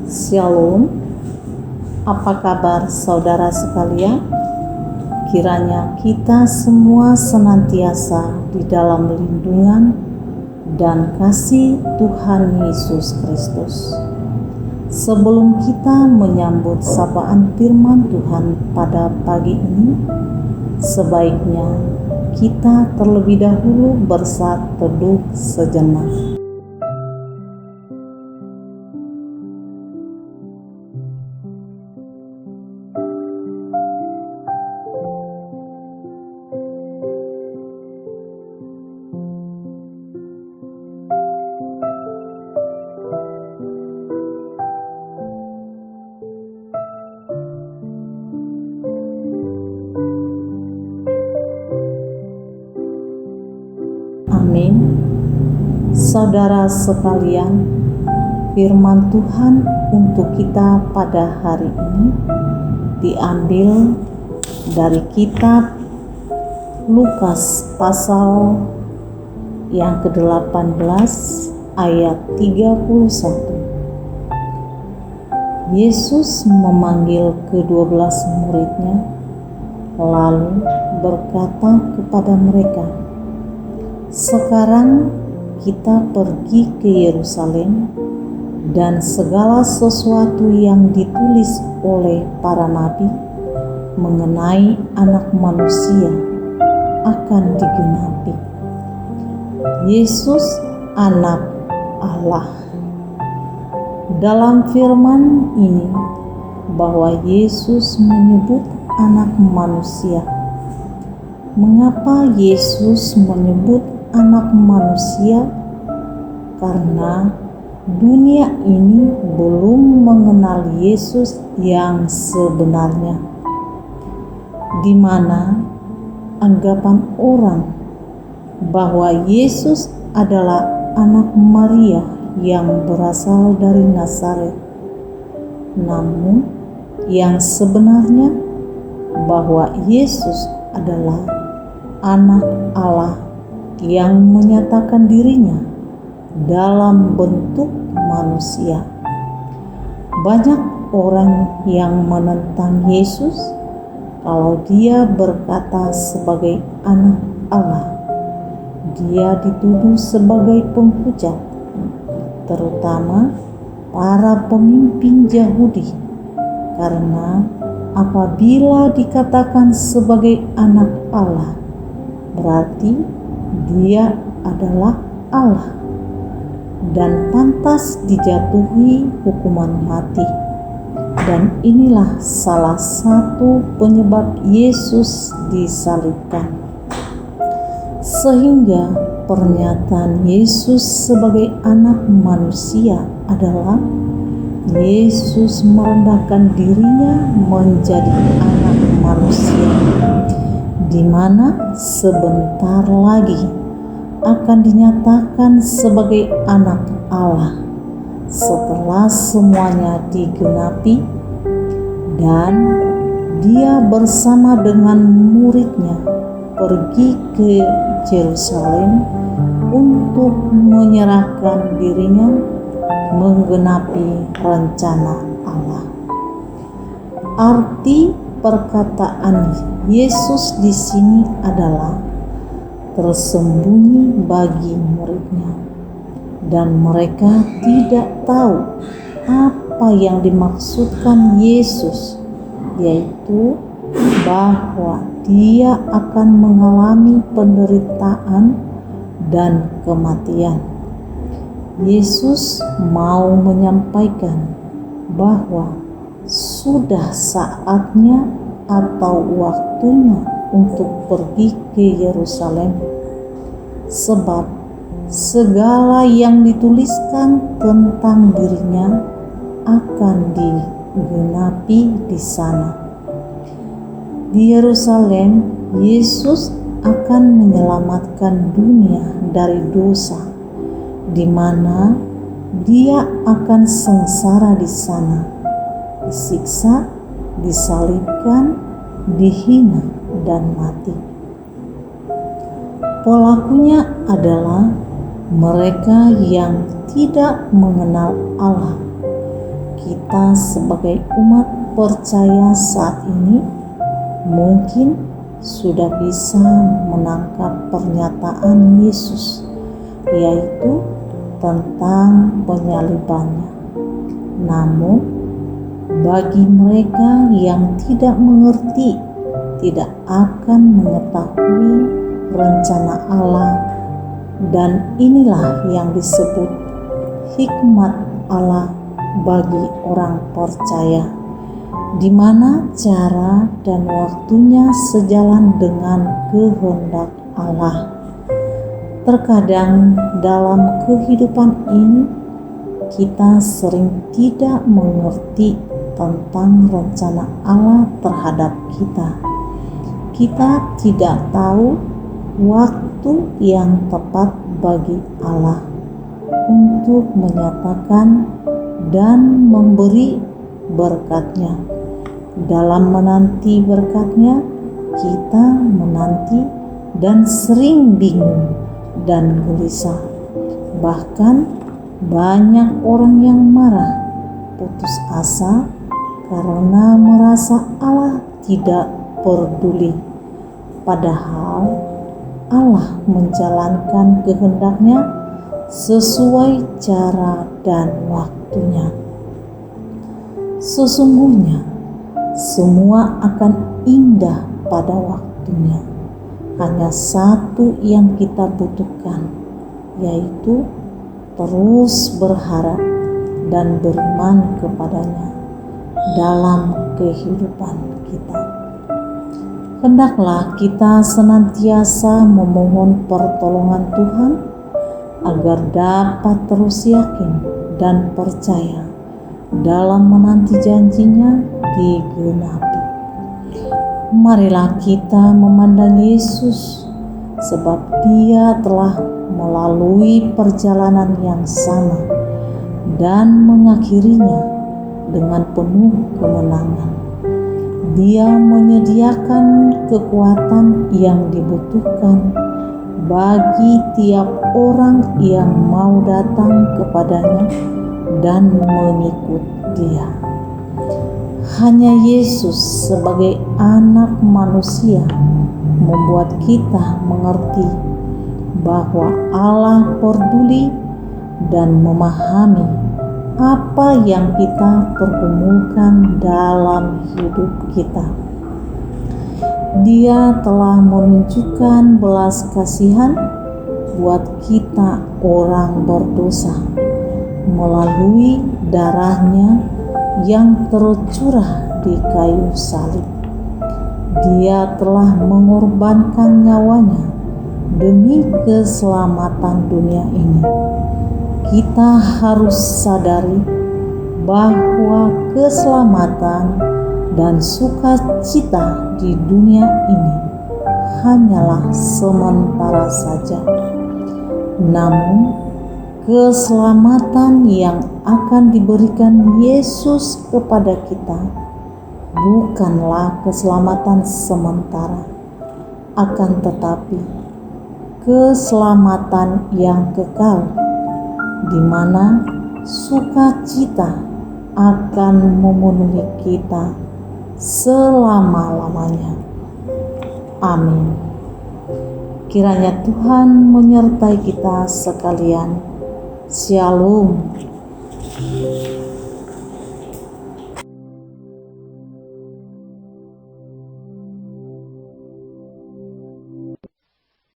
Shalom, apa kabar saudara sekalian? Kiranya kita semua senantiasa di dalam lindungan dan kasih Tuhan Yesus Kristus. Sebelum kita menyambut sapaan firman Tuhan pada pagi ini, sebaiknya kita terlebih dahulu bersaat teduh sejenak. Amin. Saudara sekalian, firman Tuhan untuk kita pada hari ini diambil dari kitab Lukas pasal yang ke-18 ayat 31. Yesus memanggil ke-12 muridnya, lalu berkata kepada mereka, "Sekarang kita pergi ke Yerusalem, dan segala sesuatu yang ditulis oleh para nabi mengenai Anak Manusia akan digenapi." Yesus Anak Allah. Dalam firman ini bahwa Yesus menyebut Anak Manusia. Mengapa Yesus menyebut Anak Manusia? Karena dunia ini belum mengenal Yesus yang sebenarnya, di mana anggapan orang bahwa Yesus adalah anak Maria yang berasal dari Nazaret. Namun yang sebenarnya bahwa Yesus adalah Anak Allah yang menyatakan dirinya dalam bentuk manusia. Banyak orang yang menentang Yesus kalau dia berkata sebagai Anak Allah. Dia dituduh sebagai penghujat, terutama para pemimpin Yahudi, karena apabila dikatakan sebagai Anak Allah, berarti dia adalah Allah dan pantas dijatuhi hukuman mati. Dan inilah salah satu penyebab Yesus disalibkan. Sehingga pernyataan Yesus sebagai Anak Manusia adalah Yesus merendahkan dirinya menjadi Anak Manusia, di mana sebentar lagi akan dinyatakan sebagai Anak Allah setelah semuanya digenapi dan dia bersama dengan muridnya pergi ke Yerusalem untuk menyerahkan dirinya menggenapi rencana Allah. Arti perkataan Yesus di sini adalah tersembunyi bagi muridnya, dan mereka tidak tahu apa yang dimaksudkan Yesus, yaitu bahwa dia akan mengalami penderitaan dan kematian. Yesus mau menyampaikan bahwa sudah saatnya atau waktunya untuk pergi ke Yerusalem, sebab segala yang dituliskan tentang dirinya akan digenapi di sana. Di Yerusalem, Yesus akan menyelamatkan dunia dari dosa, di mana dia akan sengsara di sana, disiksa, disalibkan, dihina, dan mati. Pelakunya adalah mereka yang tidak mengenal Allah kita sebagai umat percaya saat ini mungkin sudah bisa menangkap pernyataan Yesus, yaitu tentang penyalibannya. Namun, bagi mereka yang tidak mengerti, tidak akan mengetahui rencana Allah, dan inilah yang disebut hikmat Allah bagi orang percaya, di mana cara dan waktunya sejalan dengan kehendak Allah. Terkadang dalam kehidupan ini kita sering tidak mengerti tentang rencana Allah terhadap kita. Kita tidak tahu waktu yang tepat bagi Allah untuk menyatakan dan memberi berkat-Nya. Dalam menanti berkat-Nya, kita menanti dan sering bingung dan gelisah. Bahkan banyak orang yang marah, putus asa karena merasa Allah tidak peduli. Padahal Allah menjalankan kehendak-Nya sesuai cara dan waktunya. Sesungguhnya semua akan indah pada waktunya. Hanya satu yang kita butuhkan, yaitu terus berharap dan beriman kepadanya dalam kehidupan kita. Hendaklah kita senantiasa memohon pertolongan Tuhan agar dapat terus yakin dan percaya dalam menanti janjinya digenapi. Marilah kita memandang Yesus, sebab Dia telah melalui perjalanan yang sama dan mengakhirinya dengan penuh kemenangan. Dia menyediakan kekuatan yang dibutuhkan bagi tiap orang yang mau datang kepadanya dan mengikut Dia. Hanya Yesus sebagai anak manusia membuat kita mengerti bahwa Allah peduli dan memahami apa yang kita pergumulkan dalam hidup kita. Dia telah menunjukkan belas kasihan buat kita orang berdosa melalui darah-Nya yang tercurah di kayu salib. Dia telah mengorbankan nyawanya demi keselamatan dunia ini. Kita harus sadari bahwa keselamatan dan sukacita di dunia ini hanyalah sementara saja. Namun, keselamatan yang akan diberikan Yesus kepada kita bukanlah keselamatan sementara, akan tetapi keselamatan yang kekal, di mana sukacita akan memenuhi kita selama-lamanya. Amin. Kiranya Tuhan menyertai kita sekalian. Shalom.